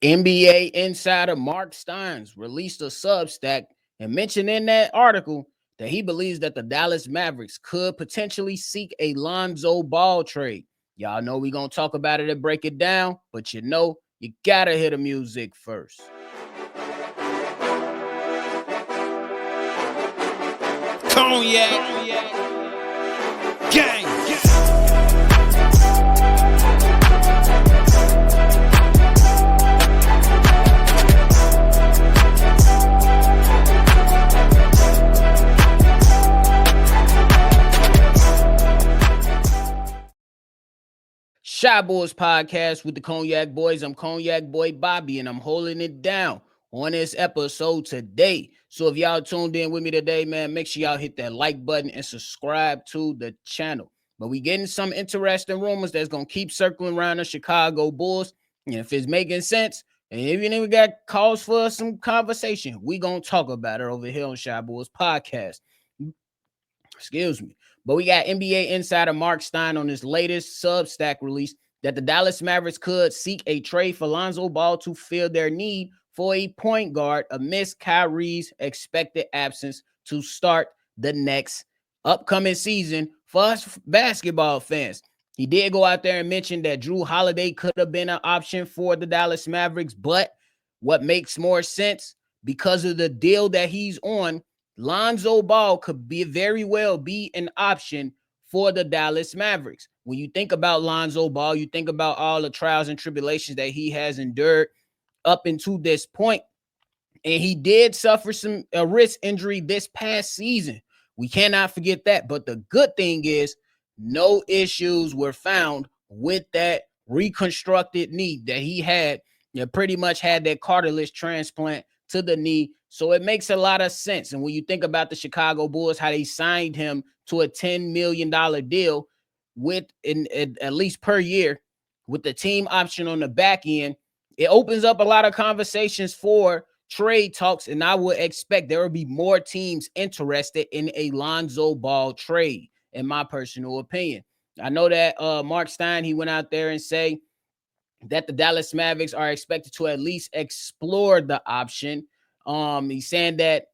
NBA insider Marc Stein released a Substack and mentioned in that article that he believes that the Dallas Mavericks could potentially seek a Lonzo Ball trade. Y'all know we're going to talk about it and break it down, but you got to hear the music first. Cognac. Gang. Shy Boys Podcast with the Cognac Boys. I'm Cognac Boy Bobby, and I'm holding it down on this episode today. So if y'all tuned in with me today, man, make sure y'all hit that like button and subscribe to the channel. But we getting some interesting rumors that's going to keep circling around the Chicago Bulls. And if it's making sense, and even if we got calls for some conversation, we going to talk about it over here on Shy Boys Podcast. Excuse me. But we got NBA insider Marc Stein on his latest Substack release that the Dallas Mavericks could seek a trade for Lonzo Ball to fill their need for a point guard amidst Kyrie's expected absence to start the next upcoming season for us basketball fans. He did go out there and mention that Jrue Holiday could have been an option for the Dallas Mavericks, but what makes more sense, because of the deal that he's on, Lonzo Ball could very well be an option for the Dallas Mavericks. When you think about Lonzo Ball, you think about all the trials and tribulations that he has endured up until this point. And he did suffer a wrist injury this past season. We cannot forget that. But the good thing is no issues were found with that reconstructed knee that he had. Pretty much had that cartilage transplant to the knee. So it makes a lot of sense. And when you think about the Chicago Bulls, how they signed him to a $10 million deal with at least per year with the team option on the back end, it opens up a lot of conversations for trade talks. And I would expect there will be more teams interested in a Lonzo Ball trade, in my personal opinion. I know that Marc Stein, he went out there and say that the Dallas Mavericks are expected to at least explore the option. He's saying that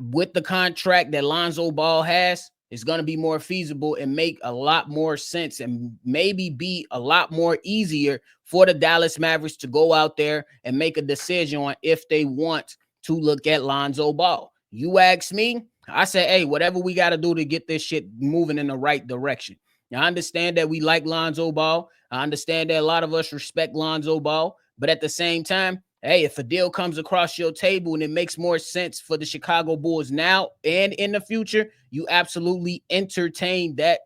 with the contract that Lonzo Ball has, it's going to be more feasible and make a lot more sense and maybe be a lot more easier for the Dallas Mavericks to go out there and make a decision on if they want to look at Lonzo Ball. You ask me, I say, hey, whatever we got to do to get this shit moving in the right direction. Now, I understand that we like Lonzo Ball. I understand that a lot of us respect Lonzo Ball, but at the same time, hey, if a deal comes across your table and it makes more sense for the Chicago Bulls now and in the future, you absolutely entertain that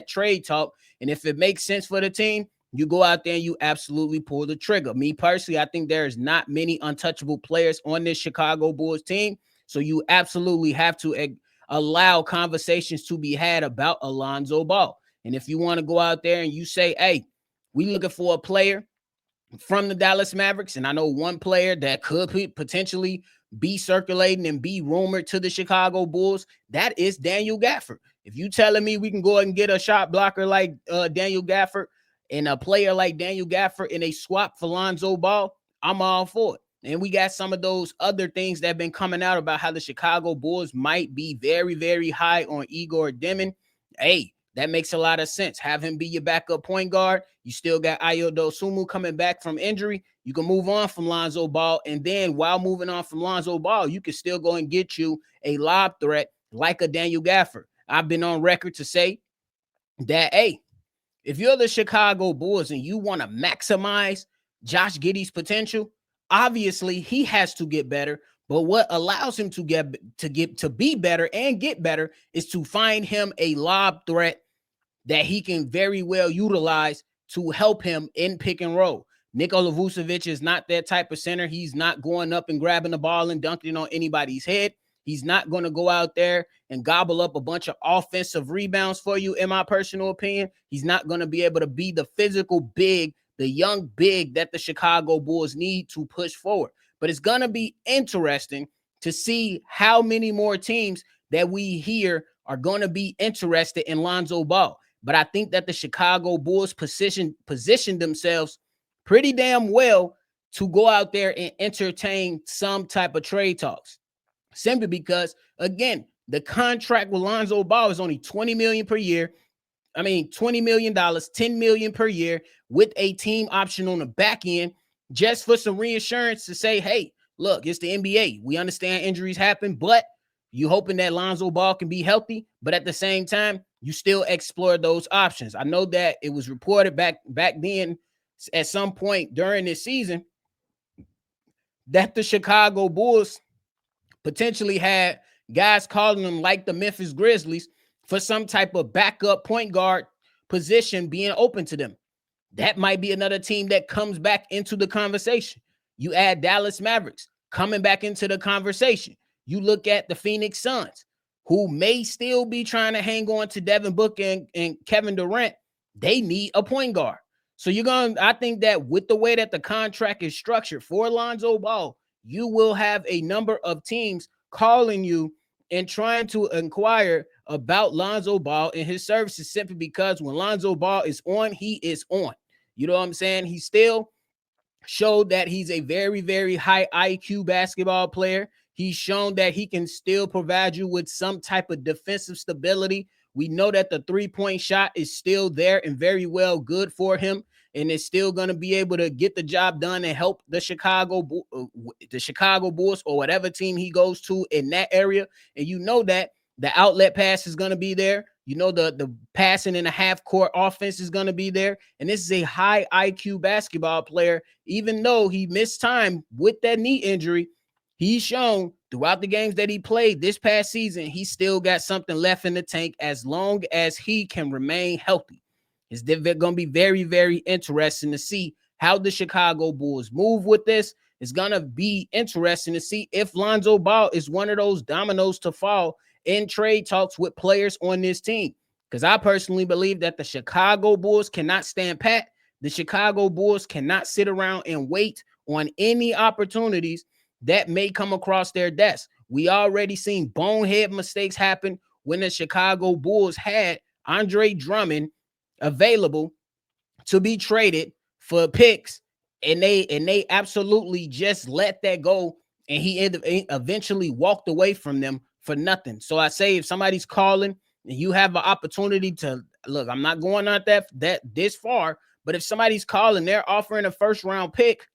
trade talk. And if it makes sense for the team, you go out there and you absolutely pull the trigger. Me personally, I think there's not many untouchable players on this Chicago Bulls team. So you absolutely have to allow conversations to be had about Lonzo Ball. And if you want to go out there and you say, hey, we looking for a player from the Dallas Mavericks, and I know one player that could potentially be circulating and be rumored to the Chicago Bulls, that is Daniel Gafford. If you telling me we can go and get a shot blocker like Daniel Gafford and a player like Daniel Gafford in a swap for Lonzo Ball, I'm all for it. And we got some of those other things that have been coming out about how the Chicago Bulls might be very, very high on Igor Demon. Hey, that makes a lot of sense. Have him be your backup point guard. You still got Ayo Dosunmu coming back from injury. You can move on from Lonzo Ball. And then while moving on from Lonzo Ball, you can still go and get you a lob threat like a Daniel Gafford. I've been on record to say that, hey, if you're the Chicago Bulls and you want to maximize Josh Giddey's potential, obviously he has to get better. But what allows him to be better and get better is to find him a lob threat that he can very well utilize to help him in pick and roll. Nikola Vucevic is not that type of center. He's not going up and grabbing the ball and dunking on anybody's head. He's not going to go out there and gobble up a bunch of offensive rebounds for you, in my personal opinion. He's not going to be able to be the physical big, the young big that the Chicago Bulls need to push forward. But it's going to be interesting to see how many more teams that we hear are going to be interested in Lonzo Ball. But I think that the Chicago Bulls positioned themselves pretty damn well to go out there and entertain some type of trade talks. Simply because, again, the contract with Lonzo Ball is only $20 million per year. I mean, $20 million, $10 million per year with a team option on the back end, just for some reassurance to say, hey, look, it's the NBA. We understand injuries happen, but you hoping that Lonzo Ball can be healthy. But at the same time, you still explore those options. I know that it was reported back then at some point during this season that the Chicago Bulls potentially had guys calling them like the Memphis Grizzlies for some type of backup point guard position being open to them. That might be another team that comes back into the conversation. You add Dallas Mavericks coming back into the conversation. You look at the Phoenix Suns, who may still be trying to hang on to Devin Booker and Kevin Durant. They need a point guard. So I think that with the way that the contract is structured for Lonzo Ball, you will have a number of teams calling you and trying to inquire about Lonzo Ball and his services, simply because when Lonzo Ball is on, he is on. You know what I'm saying? He still showed that he's a very, very high IQ basketball player. He's shown that he can still provide you with some type of defensive stability. We know that the three-point shot is still there and very well good for him, and is still going to be able to get the job done and help the Chicago Bulls or whatever team he goes to in that area. And you know that the outlet pass is going to be there. You know, the passing in a half-court offense is going to be there. And this is a high IQ basketball player. Even though he missed time with that knee injury, he's shown throughout the games that he played this past season, he still got something left in the tank as long as he can remain healthy. It's going to be very, very interesting to see how the Chicago Bulls move with this. It's going to be interesting to see if Lonzo Ball is one of those dominoes to fall in trade talks with players on this team. Because I personally believe that the Chicago Bulls cannot stand pat. The Chicago Bulls cannot sit around and wait on any opportunities that may come across their desk. We already seen bonehead mistakes happen when the Chicago Bulls had Andre Drummond available to be traded for picks, and they absolutely just let that go, and he eventually walked away from them for nothing. So I say, if somebody's calling and you have an opportunity to look, I'm not going out that this far, but if somebody's calling, they're offering a first round pick,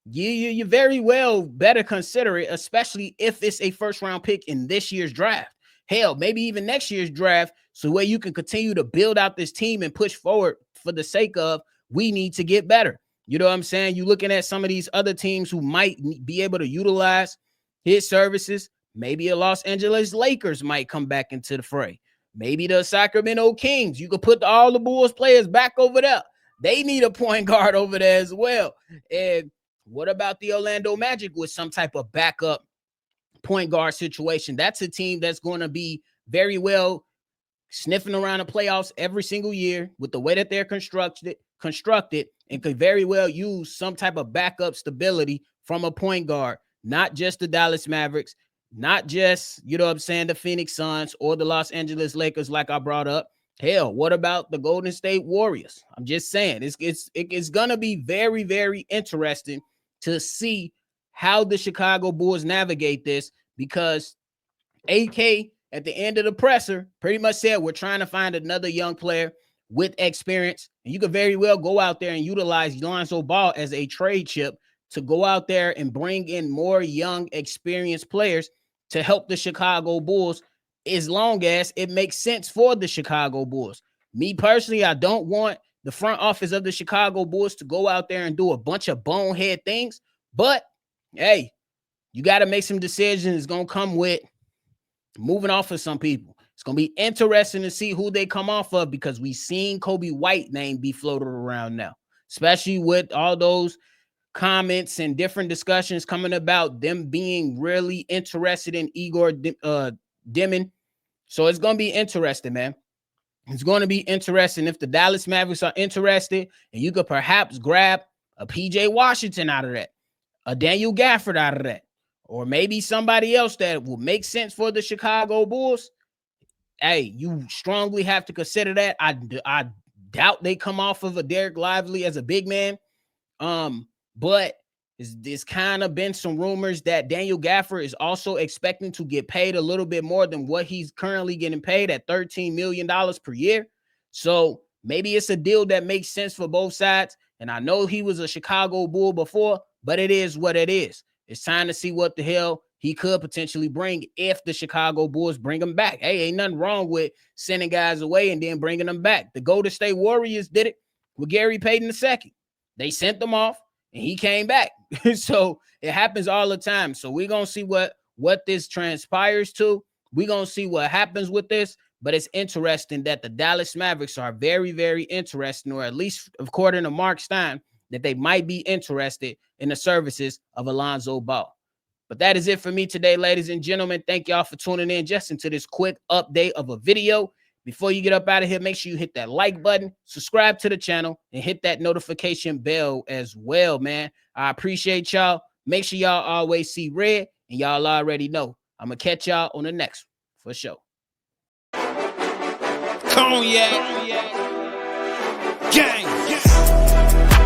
you very well better consider it, especially if it's a first round pick in this year's draft. Hell, maybe even next year's draft, so where you can continue to build out this team and push forward for the sake of, we need to get better. You know what I'm saying? You're looking at some of these other teams who might be able to utilize his services. Maybe a Los Angeles Lakers might come back into the fray. Maybe the Sacramento Kings. You could put all the Bulls players back over there. They need a point guard over there as well. And what about the Orlando Magic with some type of backup point guard situation? That's a team that's going to be very well sniffing around the playoffs every single year with the way that they're constructed, and could very well use some type of backup stability from a point guard, not just the Dallas Mavericks, not just, you know what I'm saying, the Phoenix Suns or the Los Angeles Lakers, like I brought up. Hell, what about the Golden State Warriors? I'm just saying, it's going to be very, very interesting to see how the Chicago Bulls navigate this, because AK at the end of the presser pretty much said, we're trying to find another young player with experience. And you could very well go out there and utilize Lonzo Ball as a trade chip to go out there and bring in more young, experienced players to help the Chicago Bulls, as long as it makes sense for the Chicago Bulls. Me personally, I don't want the front office of the Chicago Bulls to go out there and do a bunch of bonehead things. But, hey, you got to make some decisions. It's going to come with moving off of some people. It's going to be interesting to see who they come off of, because we've seen Kobe White name be floated around now, especially with all those comments and different discussions coming about them being really interested in Igor Dimin. So it's going to be interesting, man. It's going to be interesting if the Dallas Mavericks are interested, and you could perhaps grab a PJ Washington out of that, a Daniel Gafford out of that, or maybe somebody else that will make sense for the Chicago Bulls. Hey, you strongly have to consider that. I doubt they come off of a Derek Lively as a big man. But there's kind of been some rumors that Daniel Gafford is also expecting to get paid a little bit more than what he's currently getting paid at $13 million per year. So maybe it's a deal that makes sense for both sides. And I know he was a Chicago Bull before, but it is what it is. It's time to see what the hell he could potentially bring if the Chicago Bulls bring him back. Hey, ain't nothing wrong with sending guys away and then bringing them back. The Golden State Warriors did it with Gary Payton II. They sent them off and he came back. So it happens all the time. So we're going to see what this transpires to. We're going to see what happens with this. But it's interesting that the Dallas Mavericks are very, very interested, or at least according to Marc Stein, that they might be interested in the services of Lonzo Ball. But that is it for me today, ladies and gentlemen. Thank y'all for tuning in just into this quick update of a video. Before you get up out of here, make sure you hit that like button, subscribe to the channel, and hit that notification bell as well, man. I appreciate y'all. Make sure y'all always see red, and y'all already know. I'm going to catch y'all on the next one, for sure. Cognac. Gang.